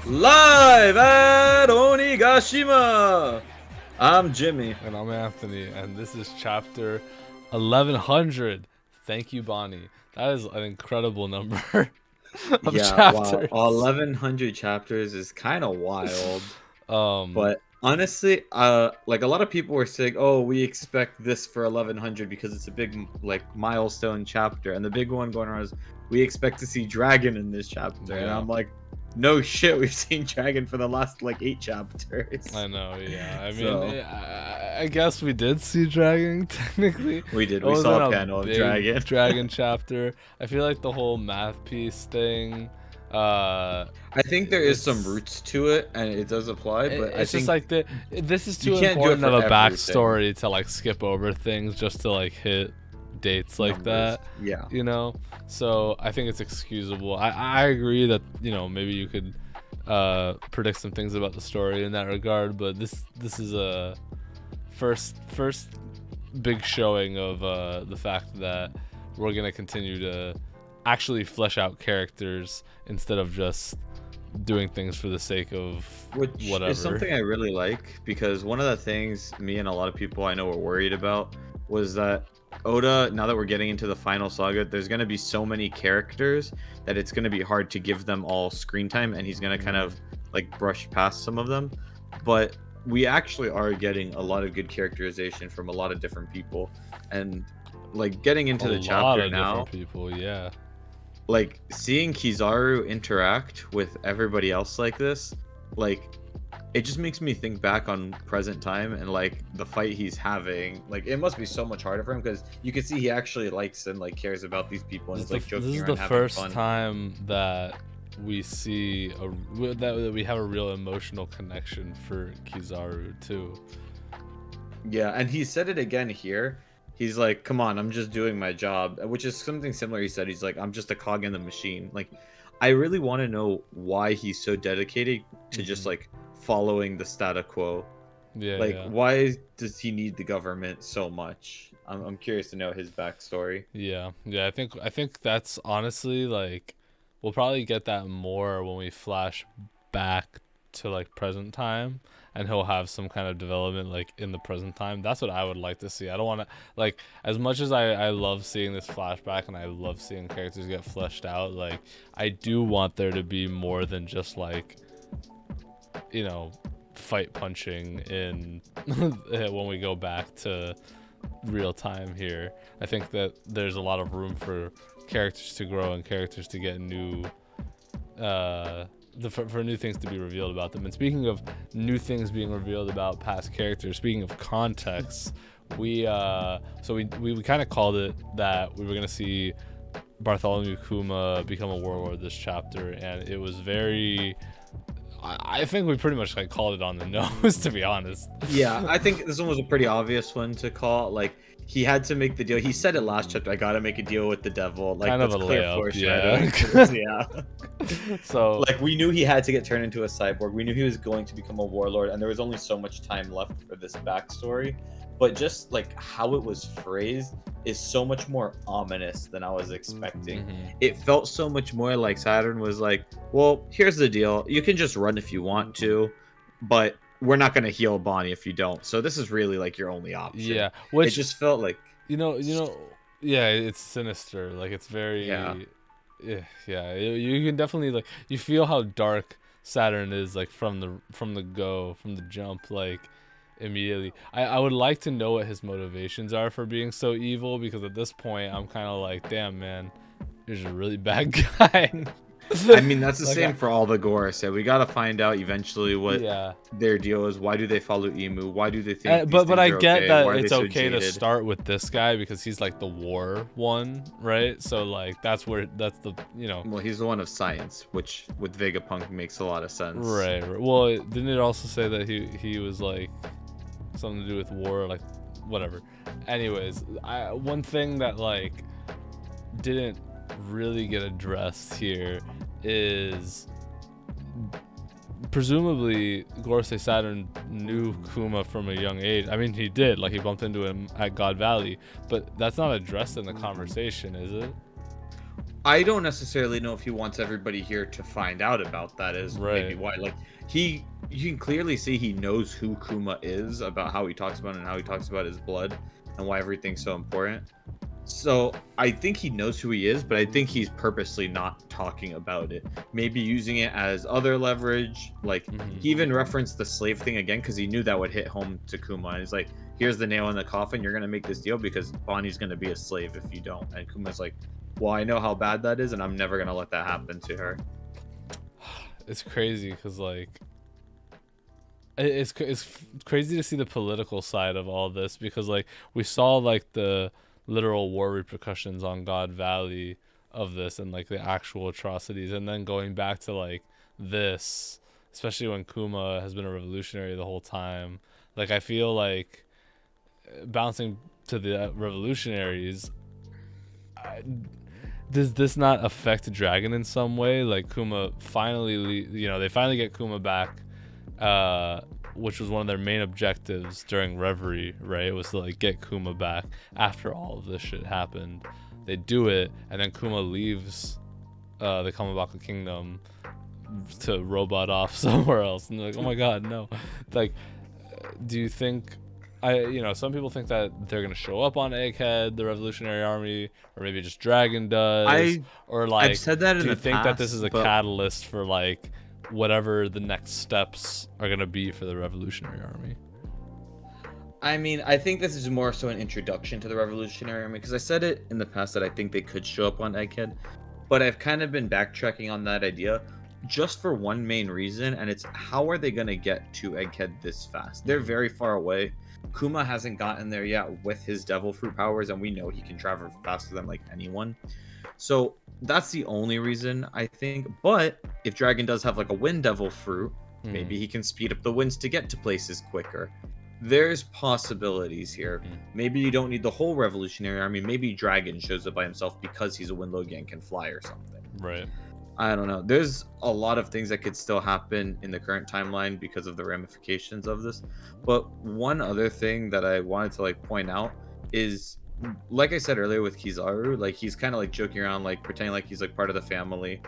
Live at Onigashima! I'm Jimmy. And I'm Anthony, and this is chapter 1100. Thank you, Bonnie. That is an incredible number of Yeah, wow. chapters. 1100 chapters is kind of wild. Um, But honestly, like a lot of people were saying, oh, we expect this for 1100 because it's a big, like, milestone chapter. And the big one going around is, we expect to see Dragon in this chapter. And Yeah. I'm like, no shit, we've seen Dragon for the last, like, 8 chapters. I know, yeah. I mean, So- I guess we did see Dragon, technically. We did. It We saw wasn't a panel of big Dragon. Dragon chapter. I feel like the whole math piece thing, I think there is some it's- roots to it, and it does apply. But it's just like this is you too can't do it important of for a everything. backstory to like skip over things just to like hit dates like that. Yeah. You know, so I think it's excusable. I agree that, you know, maybe you could predict some things about the story in that regard, but this is a first big showing of the fact that we're gonna continue to actually flesh out characters instead of just doing things for the sake of Which whatever. is something I really like, because one of the things me and a lot of people I know were worried about was that Oda, now that we're getting into the final saga, there's going to be so many characters that it's going to be hard to give them all screen time, and he's going to kind of like brush past some of them. But we actually are getting a lot of good characterization from a lot of different people, and like getting into the lot chapter of now, different people, yeah. like seeing Kizaru interact with everybody else like this, like it just makes me think back on present time and like the fight he's having. Like it must be so much harder for him, because you can see he actually likes and like cares about these people and is like joking This is around, the having first fun. time that we see that we have a real emotional connection for Kizaru too. Yeah, and he said it again here. He's like, come on, I'm just doing my job, which is something similar he said. He's like, I'm just a cog in the machine. Like, I really want to know why he's so dedicated to just like following the status quo. Yeah, Like, yeah. why does he need the government so much? I'm curious to know his backstory. Yeah, I think that's honestly like we'll probably get that more when we flash back to like present time, and he'll have some kind of development like in the present time. That's what I would like to see. I don't want to, like, as much as I love seeing this flashback and I love seeing characters get fleshed out, like I do want there to be more than just like, you know, fight punching in when we go back to real time here. I think that there's a lot of room for characters to grow and characters to get new for new things to be revealed about them. And speaking of new things being revealed about past characters, speaking of context, we kind of called it that we were gonna see Bartholomew Kuma become a warlord this chapter, and it was very, I think we pretty much like called it on the nose, to be honest. Yeah, I think this one was a pretty obvious one to call. Like, he had to make the deal. He said it last chapter, I gotta make a deal with the devil. Like, Kind of that's a clear layup, foreshadowing. yeah. Yeah. So Like, we knew he had to get turned into a cyborg. We knew he was going to become a warlord, and there was only so much time left for this backstory. But just like how it was phrased is so much more ominous than I was expecting. It felt so much more like Saturn was like, well, here's the deal. You can just run if you want to, but we're not going to heal Bonnie if you don't. So this is really like your only option. yeah, It which just felt like, you know, yeah, it's sinister. Like it's very, Yeah. yeah. You can definitely like you feel how dark Saturn is, like from the jump, like immediately. I would like to know what his motivations are for being so evil, because at this point I'm kind of like, damn man, you're just a really bad guy. I mean, that's the Like, same for all the gore. So we got to find out eventually what yeah. their deal is. Why do they follow Emu? Why do they think these But I things are get okay? that Why are they it's so okay to jaded? start with this guy because he's like the war one, right? So like that's the, you know. Well, he's the one of science, which with Vegapunk makes a lot of sense. Right. Well, didn't it also say that he was like something to do with war, like whatever. Anyways, one thing that like didn't really get addressed here is presumably Gorosei Saturn knew Kuma from a young age. I mean, he did, like he bumped into him at God Valley, but that's not addressed in the conversation, is it? I don't necessarily know if he wants everybody here to find out about that is maybe Right. why. Like he you can clearly see he knows who Kuma is, about how he talks about it and how he talks about his blood and why everything's so important. So I think he knows who he is, but I think he's purposely not talking about it. Maybe using it as other leverage. Like Hmm. he even referenced the slave thing again because he knew that would hit home to Kuma. And he's like, "Here's the nail in the coffin. You're gonna make this deal because Bonnie's gonna be a slave if you don't." And Kuma's like, "Well, I know how bad that is, and I'm never gonna let that happen to her." It's crazy because like it's crazy to see the political side of all this because like we saw like the literal war repercussions on God Valley of this and like the actual atrocities, and then going back to like this, especially when Kuma has been a revolutionary the whole time. Like I feel like bouncing to the revolutionaries, I, does this not affect Dragon in some way? Like Kuma finally, they finally get Kuma back, uh, which was one of their main objectives during Reverie, right? It was to like get Kuma back after all of this shit happened. They do it, and then Kuma leaves the Kamabaka Kingdom to robot off somewhere else, and they're like, oh my god, no! Like, do you think? Some people think that they're gonna show up on Egghead, the Revolutionary Army, or maybe just Dragon does, I or I've like, said that in do you the think that this is past, a but catalyst for like whatever the next steps are gonna be for the Revolutionary Army? I mean, I think this is more so an introduction to the Revolutionary Army because I said it in the past that I think they could show up on Egghead, but I've kind of been backtracking on that idea just for one main reason, and it's how are they going to get to Egghead this fast? They're very far away. Kuma hasn't gotten there yet with his Devil Fruit powers, and we know he can travel faster than like anyone. So that's the only reason I think. But if Dragon does have like a Wind Devil Fruit, Hmm. maybe he can speed up the winds to get to places quicker. There's possibilities here. Hmm. Maybe you don't need the whole Revolutionary Army. Maybe Dragon shows up by himself because he's a Windlogia and can fly or something. Right. I don't know. There's a lot of things that could still happen in the current timeline because of the ramifications of this. But one other thing that I wanted to like point out is, like I said earlier with Kizaru, like he's kind of like joking around, like pretending like he's like part of the family.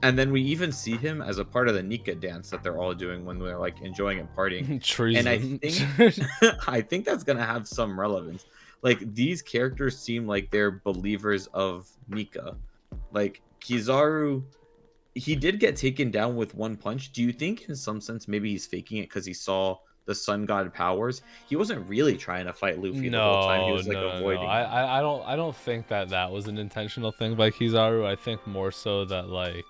And then we even see him as a part of the Nika dance that they're all doing when they're like enjoying and partying. And I Treason. think I think that's gonna have some relevance. Like these characters seem like they're believers of Nika. Like Kizaru, he did get taken down with one punch. Do you think in some sense maybe he's faking it because he saw the sun god powers? He wasn't really trying to fight Luffy the whole time. He No, was like no, no, no. avoiding him. I don't think that that was an intentional thing by Kizaru. I think more so that like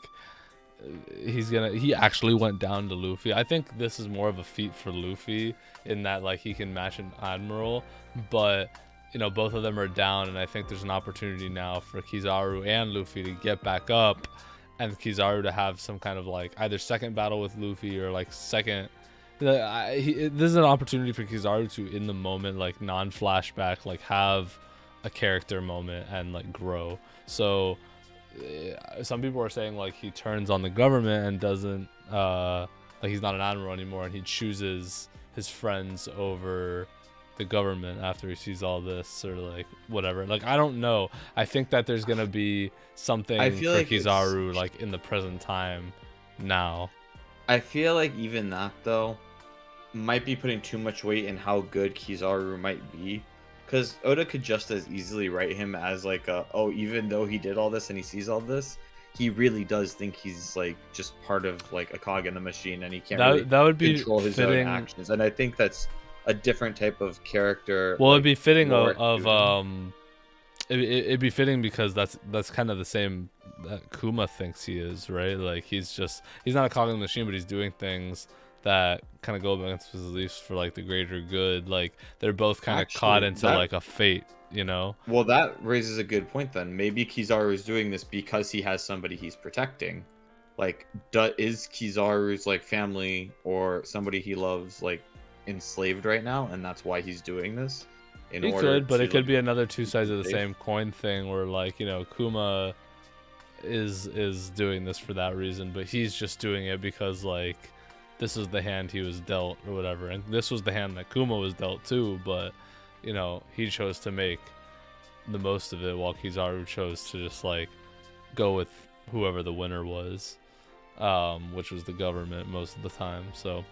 he actually went down to Luffy. I think this is more of a feat for Luffy in that like he can match an admiral, but both of them are down, and I think there's an opportunity now for Kizaru and Luffy to get back up, and Kizaru to have some kind of like either second battle with Luffy or like second. This is an opportunity for Kizaru to, in the moment, like non-flashback, like have a character moment and like grow. So some people are saying like he turns on the government and doesn't like he's not an admiral anymore, and he chooses his friends over the government after he sees all this, or like whatever. Like I don't know. I think that there's gonna be I something feel for like it's Kizaru like in the present time now. I feel like even that though might be putting too much weight in how good Kizaru might be. Because Oda could just as easily write him as like oh, even though he did all this and he sees all this, he really does think he's like just part of like a cog in the machine and he can't really That would be control his own fitting. actions. And I think that's a different type of character. Well, it'd Like be fitting lore of to him. it'd be fitting because that's kind of the same that Kuma thinks he is, right? Like he's not a cog in the machine, but he's doing things that kind of go against his beliefs for like the greater good. Like they're both kind of caught Actually, into that like a fate, you know? well, that raises a good point then. Maybe Kizaru is doing this because he has somebody he's protecting. Like, is Kizaru's like family or somebody he loves like enslaved right now, and that's why he's doing this in He order could, but to it could like be another two keep sides them of the safe? same coin thing where like, Kuma is doing this for that reason, but he's just doing it because like this was the hand he was dealt or whatever, and this was the hand that Kuma was dealt too, but he chose to make the most of it while Kizaru chose to just like go with whoever the winner was, which was the government most of the time. So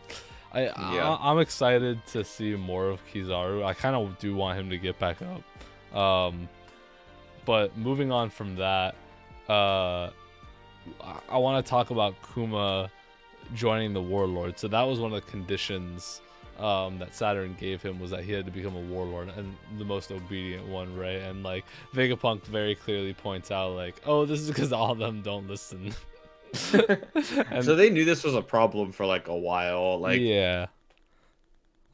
Yeah. I'm excited to see more of Kizaru. I kind of do want him to get back up. But moving on from that, I want to talk about Kuma joining the Warlord. So that was one of the conditions that Saturn gave him, was that he had to become a warlord and the most obedient one, right? And like Vegapunk very clearly points out, like, oh, this is because all of them don't listen. So And they knew this was a problem for like a while. Like, yeah,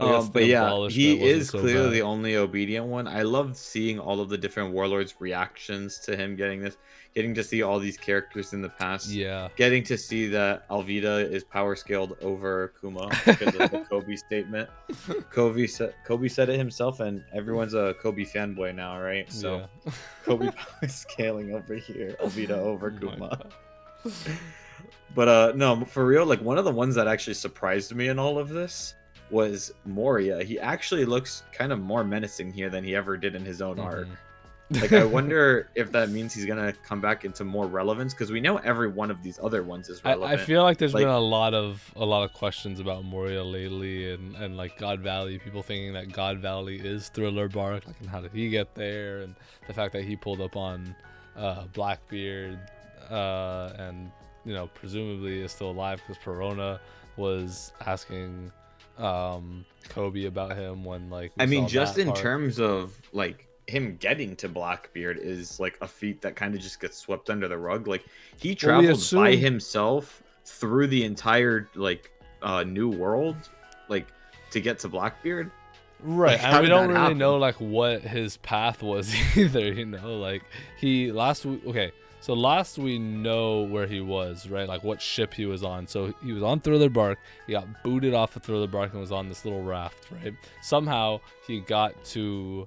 I guess the but yeah, embellishment he wasn't is so clearly the bad. only obedient one. I loved seeing all of the different warlords' reactions to him getting this, getting to see all these characters in the past, Yeah. getting to see that Alvida is power scaled over Kuma because of the Kobe statement. Kobe said it himself, and everyone's a Kobe fanboy now, right? So Yeah. Kobe power scaling over here, Alvida over Oh my Kuma. god. But no, for real, like one of the ones that actually surprised me in all of this was Moria. He actually looks kind of more menacing here than he ever did in his own arc. Like, I wonder if that means he's gonna come back into more relevance, because we know every one of these other ones is I relevant. feel like there's been Like, a lot of questions about Moria lately, and like God Valley, people thinking that God Valley is Thriller Bark, like, and how did he get there, and the fact that he pulled up on Blackbeard, and you know, presumably is still alive because Perona was asking Kobe about him when like we I mean, saw just that in part. terms of like him getting to Blackbeard is like a feat that kind of just gets swept under the rug. Like, he Well, we traveled by assume. himself through the entire like new world, like, to get to Blackbeard. Right, Like, and how we did don't that really know happen? like what his path was either, you know, like he last week, okay, so last we know where he was, right? Like what ship he was on. So he was on Thriller Bark, he got booted off of Thriller Bark and was on this little raft, right? Somehow he got to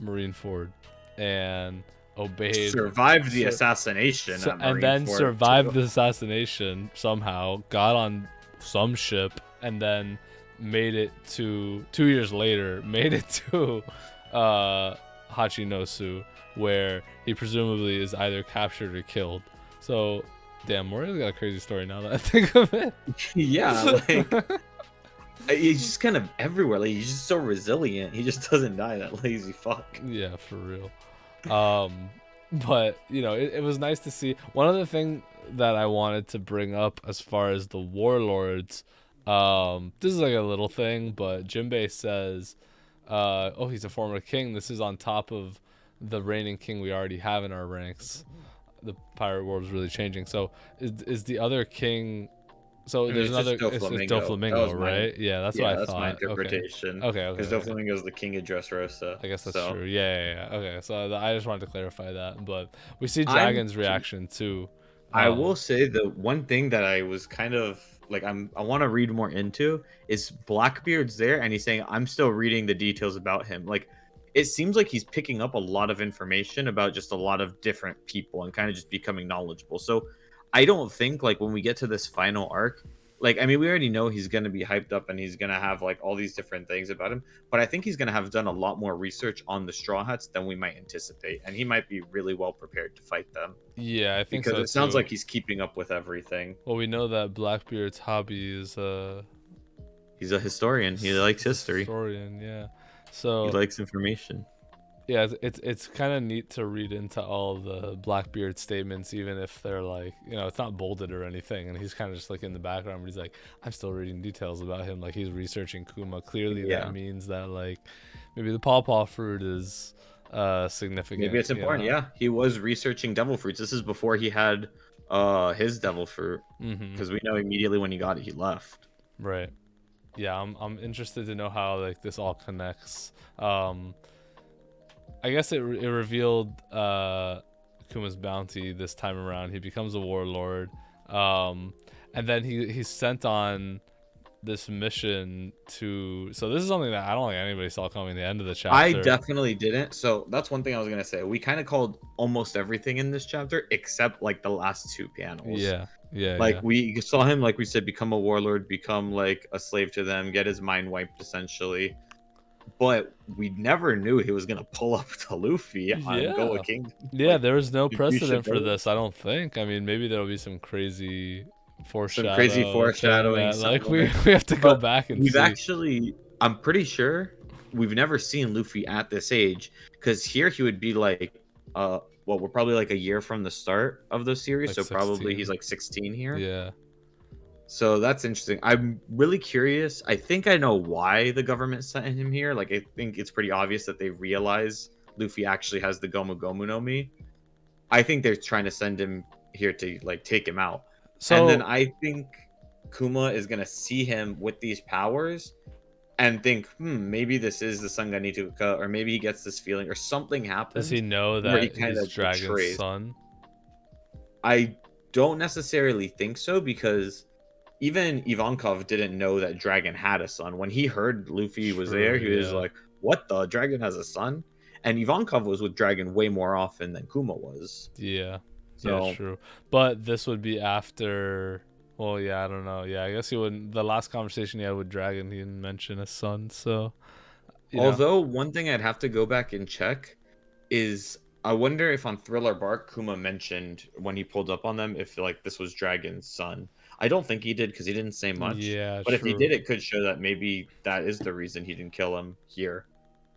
Marineford and obeyed Survived the sur- assassination at and then Marineford survived too. the assassination somehow, got on some ship, and then made it to 2 years later, made it to Hachinosu, where he presumably is either captured or killed. So, damn, Moria's got a crazy story now that I think of it. Yeah, like, he's just kind of everywhere. Like, he's just so resilient. He just doesn't die, that lazy fuck. Yeah, for real. But you know, it was nice to see. One other thing that I wanted to bring up as far as the warlords, this is like a little thing, but Jinbei says, oh, he's a former king. This is on top of the reigning king we already have in our ranks. The pirate world is really changing. So is the other king? So I mean, there's it's just another. It's just Doflamingo. That Doflamingo, was my, right? Yeah, that's what yeah, I that's my thought. Okay, interpretation. okay, okay, Because okay. Doflamingo is the king of Dressrosa. I guess that's So true. Yeah. Okay, so I just wanted to clarify that. But we see I'm Dragon's reaction too. I will Um, say the one thing that I was kind of like, I want to read more into is Blackbeard's there, and he's saying I'm still reading the details about him. Like, it seems like he's picking up a lot of information about just a lot of different people and kind of just becoming knowledgeable. So I don't think, like, when we get to this final arc, like, I mean, we already know he's going to be hyped up and he's going to have like all these different things about him, but I think he's going to have done a lot more research on the Straw Hats than we might anticipate, and he might be really well prepared to fight them, yeah, I think because so it sounds too. like he's keeping up with everything. Well, we know that Blackbeard's hobby is He's a historian. He likes he's a history. historian. Yeah. He So likes information. yeah, it's kind of neat to read into all the Blackbeard statements, even if they're like, you know, it's not bolded or anything, and he's kind of just like in the background, but he's like, I'm still reading details about him, like he's researching Kuma. Clearly, that Yeah. means that like maybe the pawpaw fruit is Maybe significant, it's you important. know. Yeah. He was researching devil fruits. This is before he had his devil fruit. Mm-hmm. Because we know immediately when he got it, he left. Right. Yeah, I'm interested to know how like this all connects. I guess it revealed Kuma's bounty this time around. He becomes a warlord, and then he's sent on this mission to. So this is something that I don't think anybody saw coming. The end of the I chapter. definitely didn't. So that's one thing I was gonna say. We kind of called almost everything in this chapter except like the last two panels. Yeah, yeah, Like, yeah. we saw him, like we said, become a warlord, become like a slave to them, get his mind wiped essentially. but we never knew he was gonna pull up to Luffy on Goa Yeah. Kingdom. Yeah, Like, there was no you should precedent for know this, I don't think. I mean, maybe there'll be some crazy some crazy foreshadow thing foreshadowing that like we somewhere. we have to go But back and we've see. actually, I'm pretty sure we've never seen Luffy at this age, because here he would be like, well, we're probably like a year from the start of the series, Like so probably he's 16. like 16 here. Yeah. So that's interesting. I'm really curious. I think I know why the government sent him here. Like, I think it's pretty obvious that they realize Luffy actually has the Gomu Gomu no Mi. I think they're trying to send him here to like take him out. And then So I think Kuma is gonna see him with these powers and think, maybe this is the Sanganituka, or maybe he gets this feeling, or something does he happens know where he that kind he's of Dragon's betrays. son? I don't necessarily think so, because even Ivankov didn't know that Dragon had a son. When he heard Luffy was there, True, he was yeah. like, "What the? Dragon has a son?" And Ivankov was with Dragon way more often than Kuma was. Yeah. Yeah, So true. But this would be after. Well, yeah, I don't know. Yeah, I guess he wouldn't. The last conversation he had with Dragon, he didn't mention his son. So, you know. although one thing I'd have to go back and check is, I wonder if on Thriller Bark Kuma mentioned when he pulled up on them if like this was Dragon's son. I don't think he did, because he didn't say much. Yeah, But if he true. did, it could show that maybe that is the reason he didn't kill him here.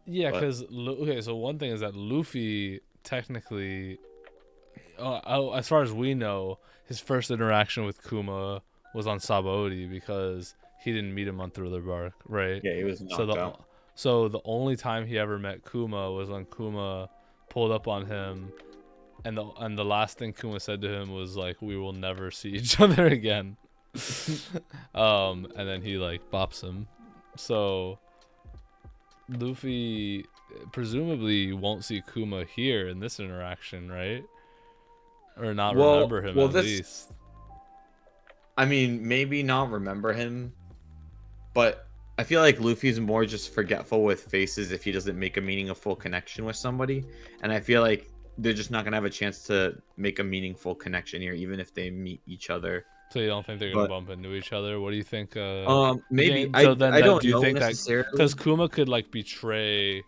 Yeah, But because okay, so one thing is that Luffy technically, as far as we know, his first interaction with Kuma was on Sabaody because he didn't meet him on Thriller Bark, right? yeah, he was So knocked the out. so the only time he ever met Kuma was when Kuma pulled up on him, and the last thing Kuma said to him was like, "We will never see each other again." And then he like bops him. So Luffy presumably won't see Kuma here in this interaction, right? Or not remember him Well, at this, least. I mean, maybe not remember him, but I feel like Luffy's more just forgetful with faces if he doesn't make a meaningful connection with somebody. And I feel like they're just not gonna have a chance to make a meaningful connection here, even if they meet each other. So you don't think they're gonna But bump into each other? What do you think? maybe So then I that don't do you know think that because necessarily. Kuma could like betray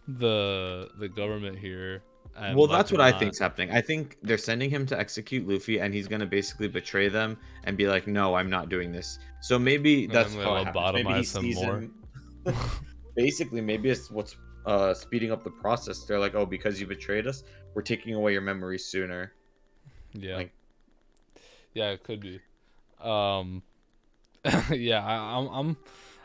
the government here and Well, like that's what I not, think's happening. I think they're sending him to execute Luffy, and he's gonna basically betray them and be like, "No, I'm not doing this." So maybe and then that's how it they'll happens. Maybe he lobotomize him sees more. him. Basically, maybe it's what's speeding up the process. They're like, "Oh, because you betrayed us, we're taking away your memories sooner." Yeah, Like, yeah, it could be. Um, yeah,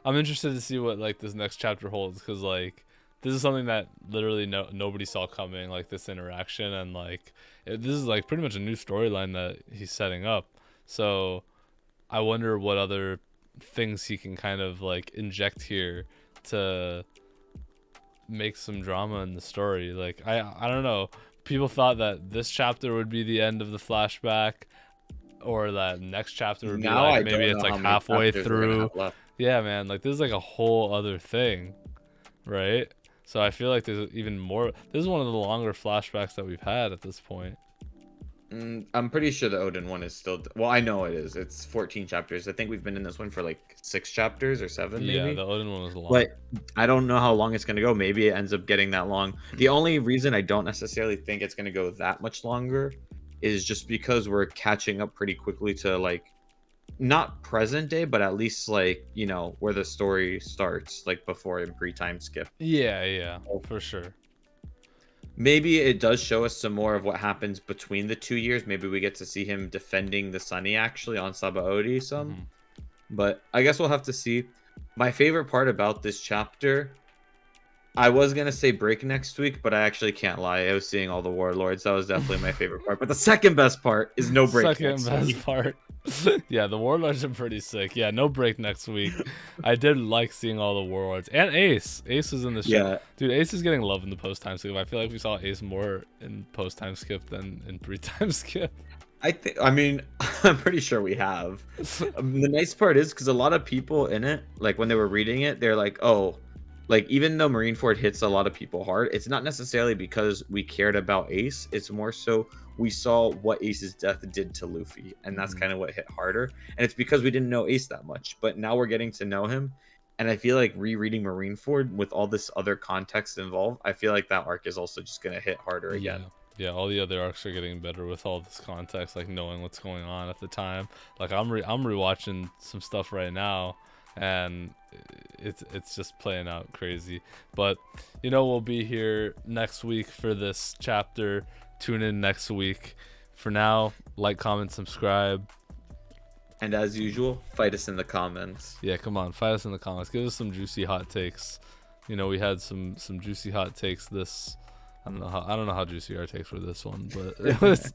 I'm interested to see what like this next chapter holds because like this is something that literally nobody saw coming, like this interaction, and like this is like pretty much a new storyline that he's setting up. So I wonder what other things he can kind of like inject here to make some drama in the story. Like I don't know. People thought that this chapter would be the end of the flashback, or that next chapter would be now like I maybe don't it's know like how many halfway chapters we're gonna have through. left. Yeah, man, like this is like a whole other thing, right? So I feel like there's even more. This is one of the longer flashbacks that we've had at this point. I'm pretty sure the Odin one is still. Well, I know it is. It's 14 chapters. I think we've been in this one for like 6 chapters or 7, Yeah, maybe. the Odin one was long. But I don't know how long it's going to go. Maybe it ends up getting that long. The only reason I don't necessarily think it's going to go that much longer is just because we're catching up pretty quickly to like not present day, but at least like, where the story starts, like before in pre-time skip. Yeah, yeah, So for sure. maybe it does show us some more of what happens between the 2 years. Maybe we get to see him defending the Sunny actually on Sabaody some. Hmm. But I guess we'll have to see. My favorite part about this chapter, I was gonna say break next week, but I actually can't lie. I was seeing all the warlords. That was definitely my favorite part. But the second best part is no break Second next best week. part. Yeah, the warlords are pretty sick. Yeah, no break next week. I did like seeing all the warlords and Ace. Ace is in the show, Yeah, dude. Ace is getting love in the post time skip. I feel like we saw Ace more in post time skip than in pre time skip. I think. I mean, I'm pretty sure we have. The nice part is because a lot of people in it, like when they were reading it, they're like, "Oh, like even though Marineford hits a lot of people hard, it's not necessarily because we cared about Ace. It's more so we saw what Ace's death did to Luffy, and that's Mhm. kind of what hit harder. And it's because we didn't know Ace that much, but now we're getting to know him, And I feel like rereading Marineford with all this other context involved, I feel like that arc is also just gonna hit harder Yeah. again. Yeah, all the other arcs are getting better with all this context, like knowing what's going on at the time. Like I'm rewatching some stuff right now, and it's just playing out crazy. But we'll be here next week for this chapter. Tune in next week. For now, like, comment, subscribe. And as usual, fight us in the comments. Yeah, come on, fight us in the comments. Give us some juicy hot takes. We had some juicy hot takes this. I don't know how juicy our takes were this one, but it was.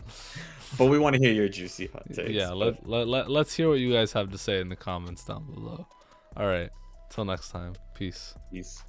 But we want to hear your juicy hot takes. Yeah, let's hear what you guys have to say in the comments down below. All right, till next time. Peace. Peace.